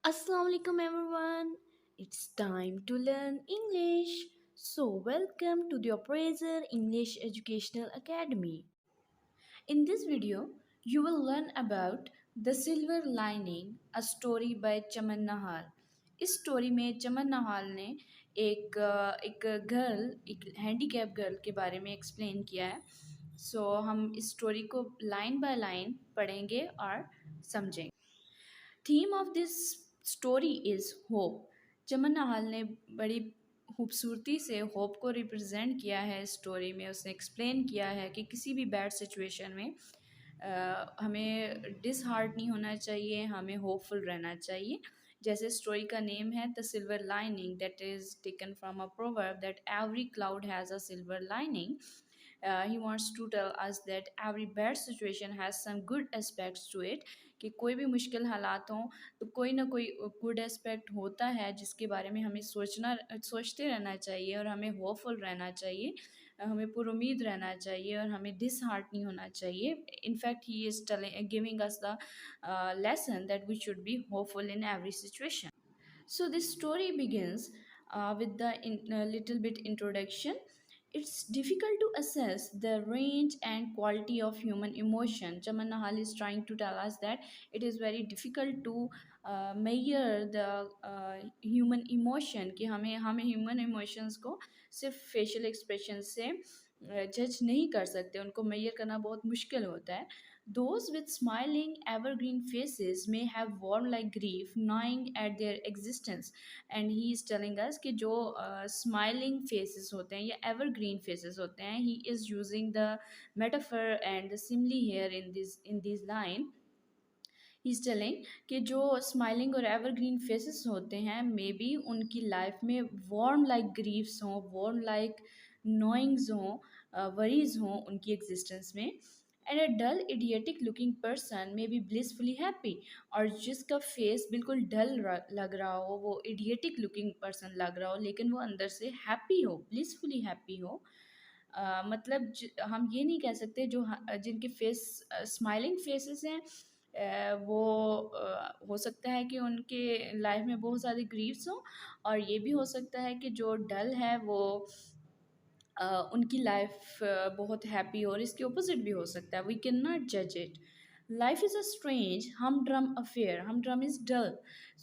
Assalamu alaikum everyone. It's time to learn English. So welcome to the Appraiser English Educational Academy. In this video, you will learn about The Silver Lining, a story by चमन नहाल. इस story में चमन नहाल ने एक handicap girl के बारे में explain किया है. सो हम इस स्टोरी को लाइन बाय लाइन पढ़ेंगे और समझेंगे. Theme of this story is hope. Chaman Nahal ने बड़ी खूबसूरती से होप को रिप्रेजेंट किया है स्टोरी में. उसने एक्सप्लेन किया है कि किसी भी बैड सिचुएशन में हमें डिसहार्ट नहीं होना चाहिए, हमें होपफुल रहना चाहिए. जैसे स्टोरी का नेम है the silver lining, that is taken from a proverb that every cloud has a silver lining. He wants to tell us that every bad situation has some good aspects to it. कि कोई भी मुश्किल हालात हों तो कोई ना कोई गुड एस्पेक्ट होता है जिसके बारे में हमें सोचते रहना चाहिए और हमें होपफुल रहना चाहिए, हमें पुरुमीद रहना चाहिए और हमें डिसहार्ट नहीं होना चाहिए. In fact he is giving us the lesson that we should be hopeful in every situation. So this story begins with the little bit introduction. It's difficult to assess the range and quality of human emotion. Chaman Nahal is trying to tell us that it is very difficult to measure the human emotion. कि हमें human emotions को सिर्फ facial expression से जज नहीं कर सकते, उनको मेजर करना बहुत मुश्किल होता है. Those with smiling evergreen faces may have worn like grief, gnawing at their existence. And he is telling us कि जो smiling faces होते हैं या evergreen faces होते हैं, he is using the metaphor and the simile here in this line. He is telling कि जो smiling और एवरग्रीन फेसेस होते हैं मे बी उनकी लाइफ में वार्म लाइक ग्रीफ्स हों, वार्म लाइक नोइंग्स हों, वरीज हों उनकी एग्जिस्टेंस में. And a dull idiotic looking person may be blissfully happy. और जिसका फेस बिल्कुल डल लग रहा हो, वो इडियटिक लुकिंग पर्सन लग रहा हो लेकिन वो अंदर से हैप्पी हो, ब्लिसफुली हैप्पी हो. मतलब हम ये नहीं कह सकते जो जिनके फेस स्माइलिंग फेसेस हैं वो हो सकता है कि उनके लाइफ में बहुत सारे ग्रीफ्स हों, और ये भी हो सकता है कि जो डल है वो उनकी लाइफ बहुत हैप्पी हो, और इसके ऑपोजिट भी हो सकता है. वी कैन नॉट जज it. Life is a strange, humdrum affair. Humdrum is dull.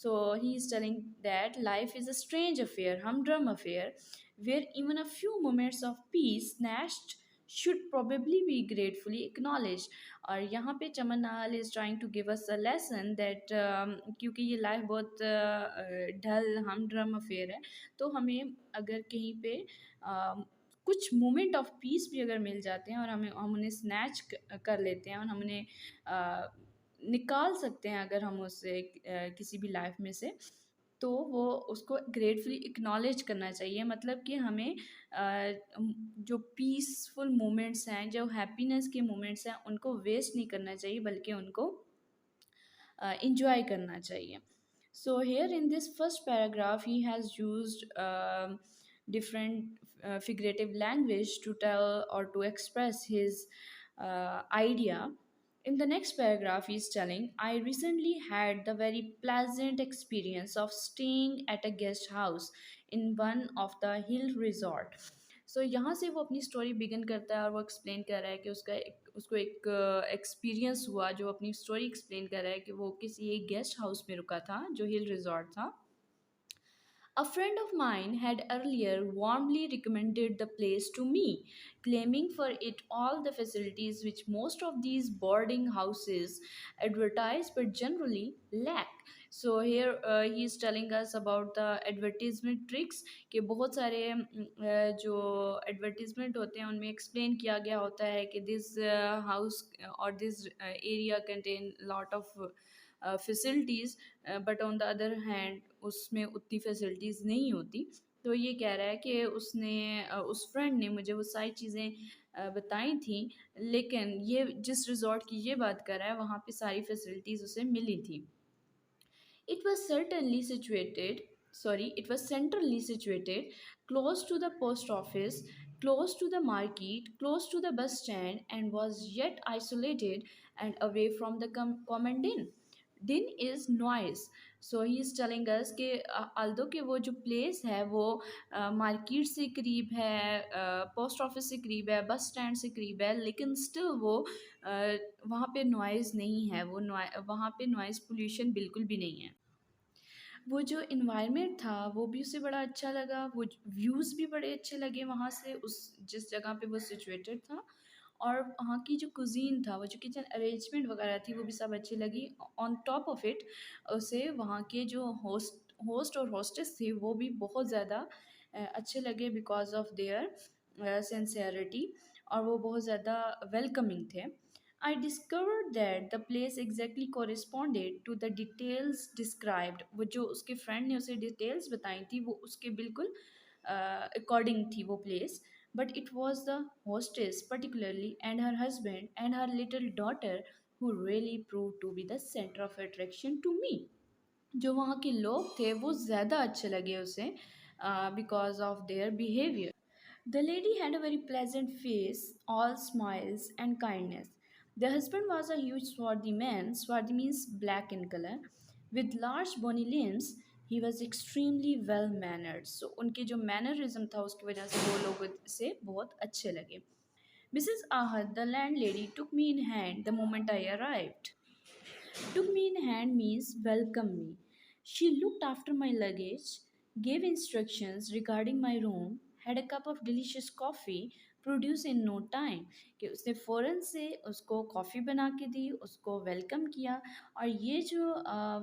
So he is telling that life is a strange affair, humdrum affair, where even a few moments of peace snatched should probably be gratefully acknowledged. और यहाँ पे Chaman Nahal is trying to give us a lesson that क्योंकि ये life बहुत डल हमड्रम affair है, तो हमें अगर कहीं पे कुछ मोमेंट ऑफ पीस भी अगर मिल जाते हैं और हम उन्हें स्नैच कर लेते हैं और हम उन्हें निकाल सकते हैं अगर हम उससे किसी भी लाइफ में से, तो वो उसको ग्रेटफुली एक्नॉलेज करना चाहिए. मतलब कि हमें जो पीसफुल मोमेंट्स हैं, जो हैप्पीनेस के मोमेंट्स हैं, उनको वेस्ट नहीं करना चाहिए बल्कि उनको enjoy करना चाहिए. So here in this first paragraph he has used different figurative language to tell or to express his idea. In the next paragraph he is telling, I recently had the very pleasant experience of staying at a guest house in one of the hill resort. सो यहाँ से वो अपनी story begin करता है और वो explain कर रहा है कि उसको एक एक्सपीरियंस हुआ, जो अपनी स्टोरी एक्सप्लेन कर रहा है कि वो किसी एक गेस्ट हाउस में रुका था जो हिल रिजॉर्ट था. A friend of mine had earlier warmly recommended the place to me, claiming for it all the facilities which most of these boarding houses advertise but generally lack. So here he is telling us about the advertisement tricks कि बहुत सारे जो advertisement होते हैं उनमें explain किया गया होता है कि this house or this area contain lot of facilities, but on the other hand उसमें उतनी फैसिलिटीज़ नहीं होती. तो ये कह रहा है कि उस फ्रेंड ने मुझे वो सारी चीज़ें बताई थी, लेकिन ये जिस रिज़ॉर्ट की ये बात कर रहा है वहाँ पे सारी फैसिलिटीज़ उसे मिली थी. It was it was centrally situated, close to the post office, close to the market, close to the bus stand, and was yet isolated and away from the command inn. दिन is noise. So he is telling us कि although कि वो जो place है वो market से करीब है, पोस्ट ऑफिस से करीब है, बस स्टैंड से करीब है, लेकिन स्टिल वो वहाँ पे नॉइज़ नहीं है, वो वहाँ पे नॉइज़ पोल्यूशन बिल्कुल भी नहीं है। वो जो इन्वायरमेंट था वो भी उसे बड़ा अच्छा लगा, वो व्यूज़ भी बड़े अच्छे लगे वहाँ से, उस जिस जगह पे वो सिचुएटेड था। और वहाँ की जो कुज़ीन था, वो जो किचन अरेंजमेंट वगैरह थी, वो भी सब अच्छी लगी। ऑन टॉप ऑफ इट उसे वहाँ के जो होस्ट और होस्टेस थे वो भी बहुत ज़्यादा अच्छे लगे, बिकॉज़ ऑफ देयर सिंसियरिटी, और वो बहुत ज़्यादा वेलकमिंग थे। I discovered that the place exactly corresponded to the details described. वो जो उसके फ्रेंड ने उसे डिटेल्स बताई थी वो उसके बिल्कुल अकॉर्डिंग थी वो place, but it was the hostess particularly and her husband and her little daughter who really proved to be the center of attraction to me. जो वहाँ के लोग थे वो ज़्यादा अच्छे लगे उसे because of their behaviour. The lady had a very pleasant face, all smiles and kindness. The husband was a huge swarthy man, swarthy means black in color, with large bony limbs. He was extremely well mannered. So उनके जो mannerism था उसकी वजह से वो लोग से बहुत अच्छे लगे। Mrs. Ahad, the landlady, took me in hand the moment I arrived. Took me in hand means welcome me. She looked after my luggage, gave instructions regarding my room, had a cup of delicious coffee produced in no time, कि उसने फ़ौरन से उसको coffee बना के दी, उसको welcome किया। और ये जो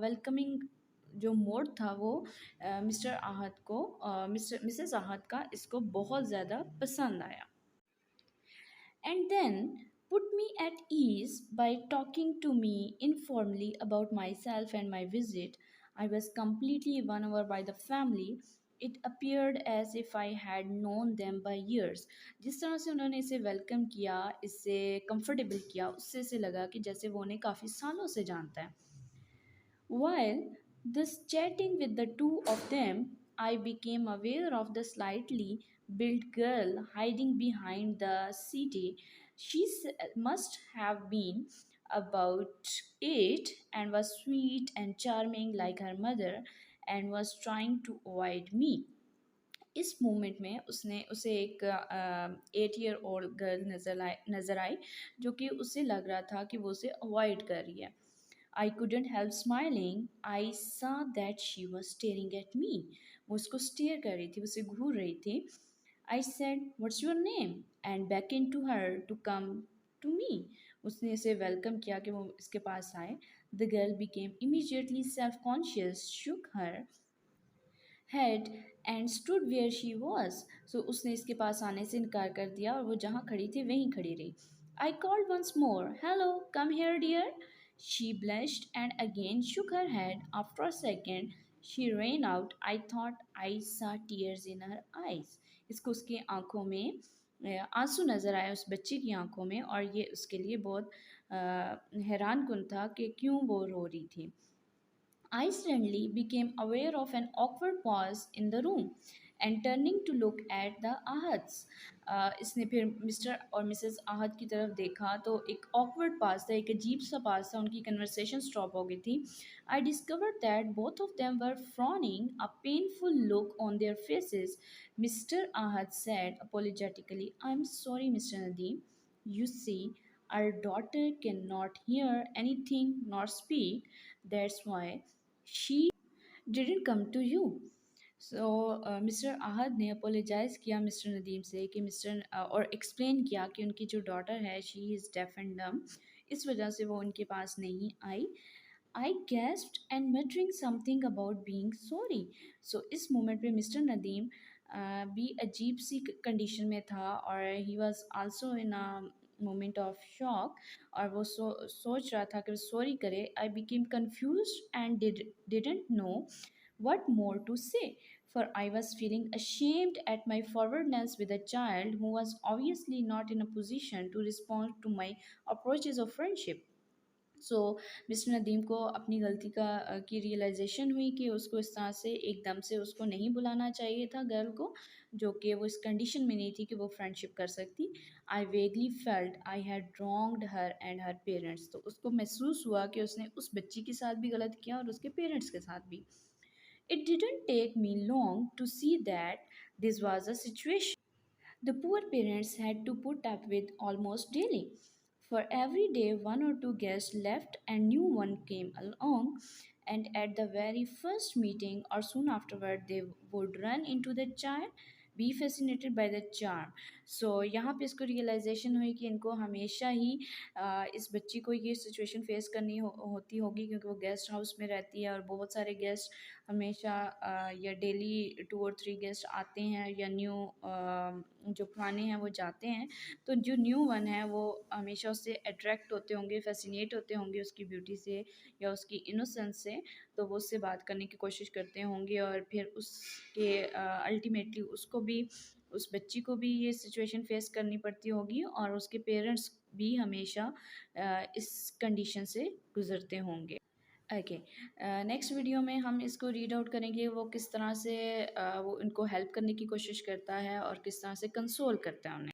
वेलकमिंग जो मोड था वो मिस्टर आहद को मिस्टर मिसेस आहद का इसको बहुत ज़्यादा पसंद आया, and then put me at ease by talking to me informally about myself and my visit. I was completely won over by the family. It appeared as if I had known them by years. जिस तरह से उन्होंने इसे welcome किया, इससे comfortable किया, उससे इसे लगा कि जैसे वो उन्हें काफ़ी सालों से जानता है। While thus chatting with the two of them, I became aware of the slightly built girl hiding behind the city. She must have been about 8 and was sweet and charming like her mother and was trying to avoid me. इस moment में उसने उसे एक 8 year old girl नज़र आई जो कि उसे लग रहा था कि वो उसे अवॉइड कर रही है। I couldn't help smiling. I saw that she was staring at me. वो उसको स्टेयर कर रही थी, उसे घूर रही थी। I said, "What's your name?" and beckoned to her to come to me. उसने इसे वेलकम किया कि वो इसके पास आए। The girl became immediately self-conscious, shook her head and stood where she was. So उसने इसके पास आने से इनकार कर दिया और वो जहाँ खड़ी थी वहीं खड़ी रही। I called once more. Hello, come here, dear. She blushed and again shook her head. After a second, she ran out. I thought I saw tears in her eyes. इसको उसकी आंखों में आंसू नज़र आए उस बच्ची की आंखों में, और ये उसके लिए बहुत हैरान कुन था कि क्यों वो रो रही थी। I suddenly became aware of an awkward pause in the room and turning to look at the Ahads. इसने फिर मिस्टर और मिसेस आहद की तरफ देखा तो एक awkward pause था, एक अजीब सा pause था, उनकी conversation stop हो गई थी। I discovered that both of them were frowning, a painful look on their faces. Mr. Ahad said apologetically, "I'm sorry, Mr. Nadeem. You see, our daughter cannot hear anything nor speak. That's why she didn't come to you." So mister Ahad ने apologise किया mister Nadeem से कि और explain किया कि उनकी जो daughter है शी इज़ डेफ एंड डम, इस वजह से वो उनके पास नहीं आई। I gasped and muttering something about being sorry. So इस मोमेंट पे मिस्टर नदीम भी अजीब सी कंडीशन में था और he was also in a moment of shock, और वो सोच रहा था कि वो सॉरी करे। I became confuse and didn't know what more to say, for I was feeling ashamed at my forwardness with a child who was obviously not in a position to respond to my approaches of friendship. So mister Nadeem को अपनी गलती की realisation हुई कि उसको इस तरह से एकदम से उसको नहीं बुलाना चाहिए था गर्ल को, जो कि वो इस कंडीशन में नहीं थी कि वो फ्रेंडशिप कर सकती। I vaguely felt I had wronged her and her parents, तो उसको महसूस हुआ कि उसने उस बच्ची के साथ भी गलत किया और उसके पेरेंट्स के साथ भी। It didn't take me long to see that this was a situation the poor parents had to put up with almost daily. For every day, one or two guests left and new one came along, and at the very first meeting or soon afterward, they would run into the child, be fascinated by the charm. So यहाँ पे इसको realisation हुई कि इनको हमेशा ही इस बच्ची को ये सिचुएशन फेस करनी होती होगी, क्योंकि वो गेस्ट हाउस में रहती है और बहुत सारे गेस्ट हमेशा या डेली 2 और 3 गेस्ट आते हैं, या न्यू जो पुराने हैं वो जाते हैं। तो जो न्यू वन है वो हमेशा उससे अट्रैक्ट होते होंगे, फ़ैसिनेट होते होंगे उसकी ब्यूटी से या उसकी इनोसेंस से, तो वो उससे बात करने की कोशिश करते होंगे और फिर उसके अल्टीमेटली उसको भी, उस बच्ची को भी ये सिचुएशन फ़ेस करनी पड़ती होगी और उसके पेरेंट्स भी हमेशा इस कंडीशन से गुज़रते होंगे। ओके, नेक्स्ट वीडियो में हम इसको रीड आउट करेंगे वो किस तरह से वो उनको हेल्प करने की कोशिश करता है और किस तरह से कंसोल करता है उन्हें।